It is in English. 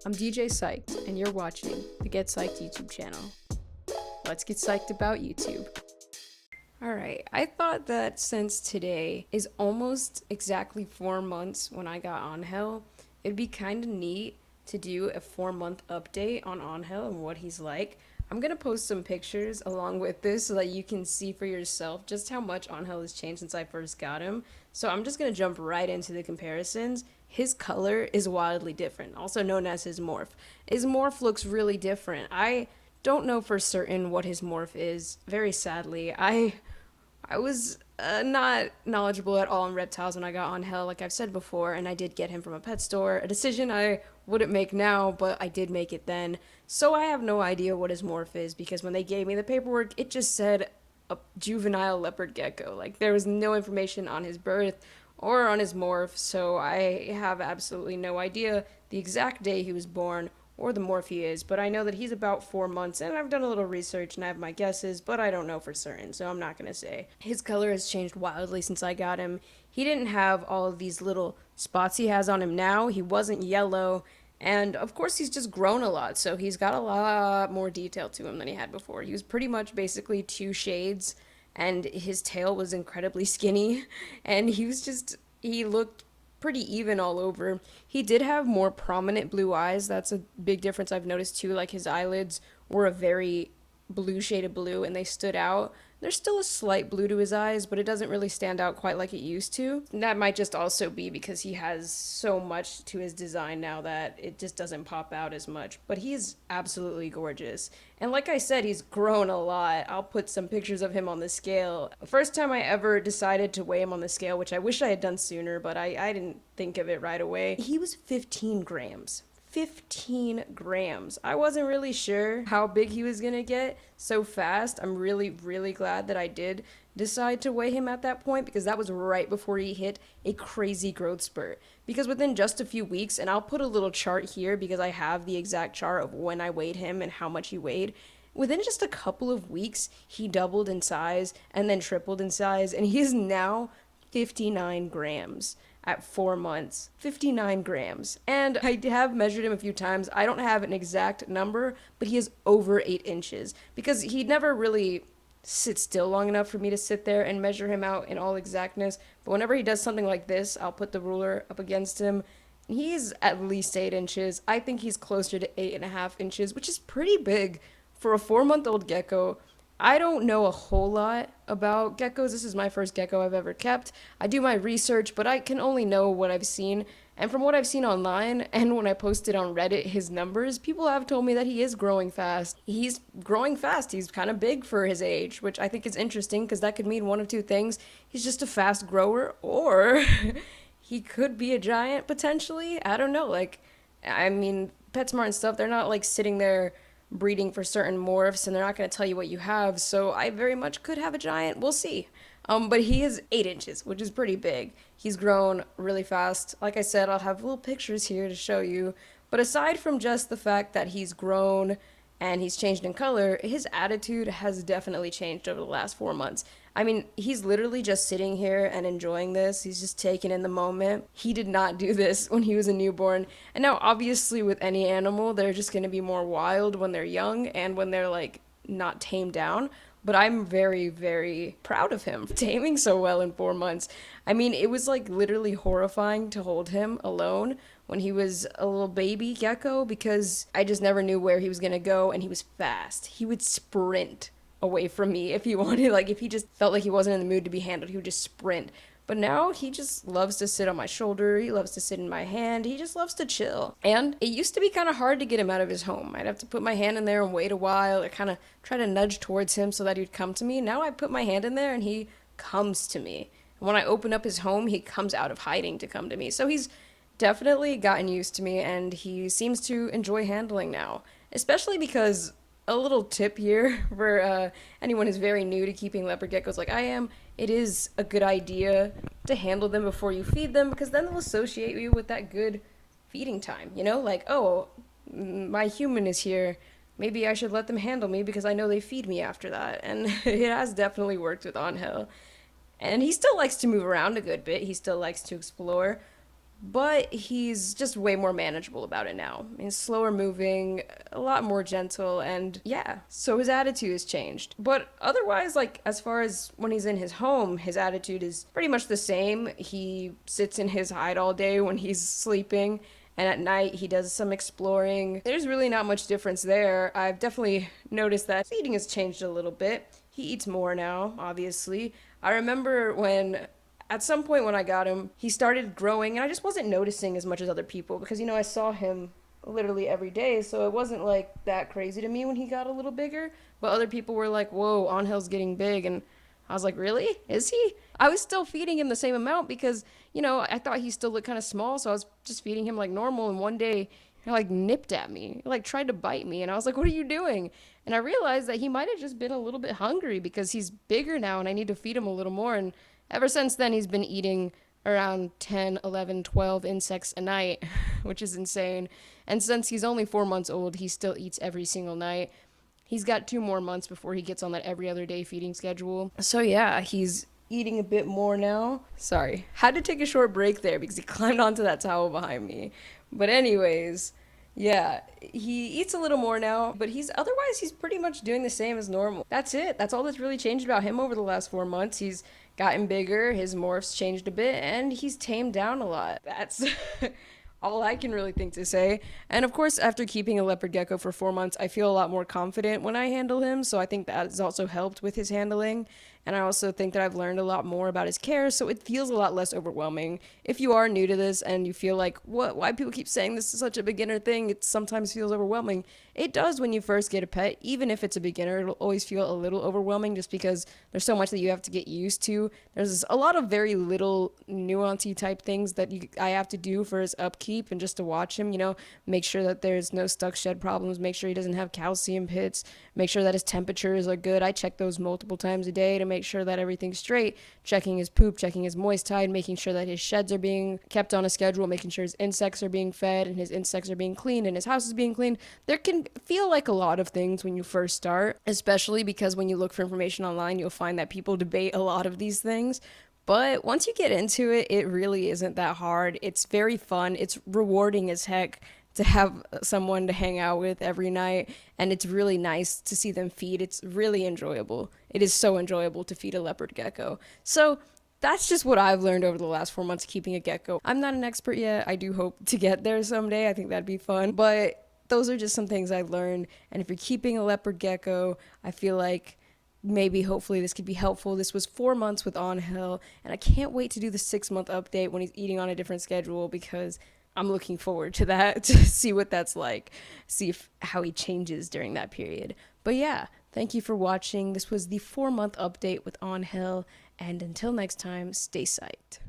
I'm DJ Psyched, and you're watching the Get Psyched YouTube channel. Let's get psyched about YouTube. Alright, I thought that since today is almost exactly 4 months when I got Ángel, it'd be kind of neat to do a 4-month update on Ángel and what he's like. I'm going to post some pictures along with this so that you can see for yourself just how much Ángel has changed since I first got him. So I'm just going to jump right into the comparisons. His color is wildly different, also known as his morph. His morph looks really different. I don't know for certain what his morph is, very sadly. I was not knowledgeable at all on reptiles when I got Ángel, like I've said before, and I did get him from a pet store, a decision I wouldn't make now, but I did make it then. So I have no idea what his morph is, because when they gave me the paperwork, it just said a juvenile leopard gecko. Like, there was no information on his birth or on his morph, so I have absolutely no idea the exact day he was born or the morph he is, but I know that he's about 4 months, and I've done a little research and I have my guesses, but I don't know for certain, so I'm not going to say. His color has changed wildly since I got him. He didn't have all of these little spots he has on him now. He wasn't yellow, and of course he's just grown a lot, so he's got a lot more detail to him than he had before. He was pretty much basically 2 shades, and his tail was incredibly skinny, and he looked pretty even all over. He did have more prominent blue eyes. That's a big difference I've noticed too. Like, his eyelids were a very blue shaded blue and they stood out. There's still a slight blue to his eyes, but it doesn't really stand out quite like it used to. And that might just also be because he has so much to his design now that it just doesn't pop out as much. But he's absolutely gorgeous. And like I said, he's grown a lot. I'll put some pictures of him on the scale. First time I ever decided to weigh him on the scale, which I wish I had done sooner, but I didn't think of it right away. He was 15 grams. 15 grams. I wasn't really sure how big he was gonna get so fast. I'm really, really glad that I did decide to weigh him at that point, because that was right before he hit a crazy growth spurt. Because within just a few weeks, and I'll put a little chart here because I have the exact chart of when I weighed him and how much he weighed. Within just a couple of weeks, he doubled in size and then tripled in size, and he is now 59 grams. At 4 months, 59 grams. And I have measured him a few times. I don't have an exact number, but he is over 8 inches, because he never really sits still long enough for me to sit there and measure him out in all exactness. But whenever he does something like this, I'll put the ruler up against him. He's at least 8 inches. I think he's closer to 8.5 inches, which is pretty big for a 4-month-old gecko. I don't know a whole lot about geckos. This is my first gecko I've ever kept. I do my research, but I can only know what I've seen. And from what I've seen online, and when I posted on Reddit his numbers, people have told me that he is growing fast. He's growing fast. He's kind of big for his age, which I think is interesting, because that could mean one of two things. He's just a fast grower, or he could be a giant, potentially. I don't know. Like, I mean, PetSmart and stuff, they're not like sitting there breeding for certain morphs, and they're not going to tell you what you have, so I very much could have a giant. We'll see. But he is 8 inches, which is pretty big. He's grown really fast. Like I said, I'll have little pictures here to show you. But aside from just the fact that he's grown and he's changed in color, his attitude has definitely changed over the last 4 months. I mean, he's literally just sitting here and enjoying this. He's just taking in the moment. He did not do this when he was a newborn. And now, obviously, with any animal, they're just going to be more wild when they're young and when they're, like, not tamed down. But I'm very, very proud of him for taming so well in 4 months. I mean, it was, like, literally horrifying to hold him alone when he was a little baby gecko, because I just never knew where he was going to go, and he was fast. He would sprint away from me if he wanted. Like, if he just felt like he wasn't in the mood to be handled, he would just sprint. But now he just loves to sit on my shoulder. He loves to sit in my hand. He just loves to chill. And it used to be kind of hard to get him out of his home. I'd have to put my hand in there and wait a while, or kind of try to nudge towards him so that he'd come to me. Now I put my hand in there and he comes to me. And when I open up his home, he comes out of hiding to come to me. So he's definitely gotten used to me, and he seems to enjoy handling now. Especially because, a little tip here for anyone who's very new to keeping leopard geckos like I am, it is a good idea to handle them before you feed them, because then they'll associate you with that good feeding time, you know? Like, oh, my human is here, maybe I should let them handle me because I know they feed me after that. And it has definitely worked with Ángel. And he still likes to move around a good bit, he still likes to explore, but he's just way more manageable about it now. He's slower moving, a lot more gentle, and yeah, so his attitude has changed. But otherwise, like, as far as when he's in his home, his attitude is pretty much the same. He sits in his hide all day when he's sleeping, and at night he does some exploring. There's really not much difference there. I've definitely noticed that his eating has changed a little bit. He eats more now, obviously. I remember at some point when I got him, he started growing, and I just wasn't noticing as much as other people because, I saw him literally every day, so it wasn't like that crazy to me when he got a little bigger. But other people were like, whoa, Angel's getting big, and I was like, really? Is he? I was still feeding him the same amount because, I thought he still looked kind of small, so I was just feeding him like normal, and one day he like nipped at me, he like tried to bite me, and I was like, what are you doing? And I realized that he might have just been a little bit hungry because he's bigger now and I need to feed him a little more. And ever since then, he's been eating around 10, 11, 12 insects a night, which is insane. And since he's only 4 months old, he still eats every single night. He's got 2 more months before he gets on that every other day feeding schedule. So yeah, he's eating a bit more now. Sorry, had to take a short break there because he climbed onto that towel behind me. But anyways, yeah, he eats a little more now, but he's pretty much doing the same as normal. That's it. That's all that's really changed about him over the last 4 months. He's gotten bigger, his morphs changed a bit, and he's tamed down a lot. That's all I can really think to say. And of course, after keeping a leopard gecko for 4 months, I feel a lot more confident when I handle him, so I think that has also helped with his handling. And I also think that I've learned a lot more about his care, so it feels a lot less overwhelming. If you are new to this and you feel like, why people keep saying this is such a beginner thing, it sometimes feels overwhelming. It does when you first get a pet. Even if it's a beginner, it'll always feel a little overwhelming just because there's so much that you have to get used to. There's a lot of very little nuancey type things that I have to do for his upkeep and just to watch him, make sure that there's no stuck shed problems, make sure he doesn't have calcium pits, make sure that his temperatures are good. I check those multiple times a day to make sure that everything's straight, checking his poop, checking his moist tide, making sure that his sheds are being kept on a schedule, making sure his insects are being fed and his insects are being cleaned and his house is being cleaned. There can feel like a lot of things when you first start, especially because when you look for information online, you'll find that people debate a lot of these things. But once you get into it, it really isn't that hard. It's very fun. It's rewarding as heck to have someone to hang out with every night, and it's really nice to see them feed. It's really enjoyable. It is so enjoyable to feed a leopard gecko. So that's just what I've learned over the last 4 months keeping a gecko. I'm not an expert yet. I do hope to get there someday. I think that'd be fun. But those are just some things I've learned. And if you're keeping a leopard gecko, I feel like maybe hopefully this could be helpful. This was 4 months with Ángel, and I can't wait to do the 6-month update when he's eating on a different schedule because I'm looking forward to that, to see what that's like, see how he changes during that period. But yeah, thank you for watching. This was the 4-month update with Ángel, and until next time, stay psyched.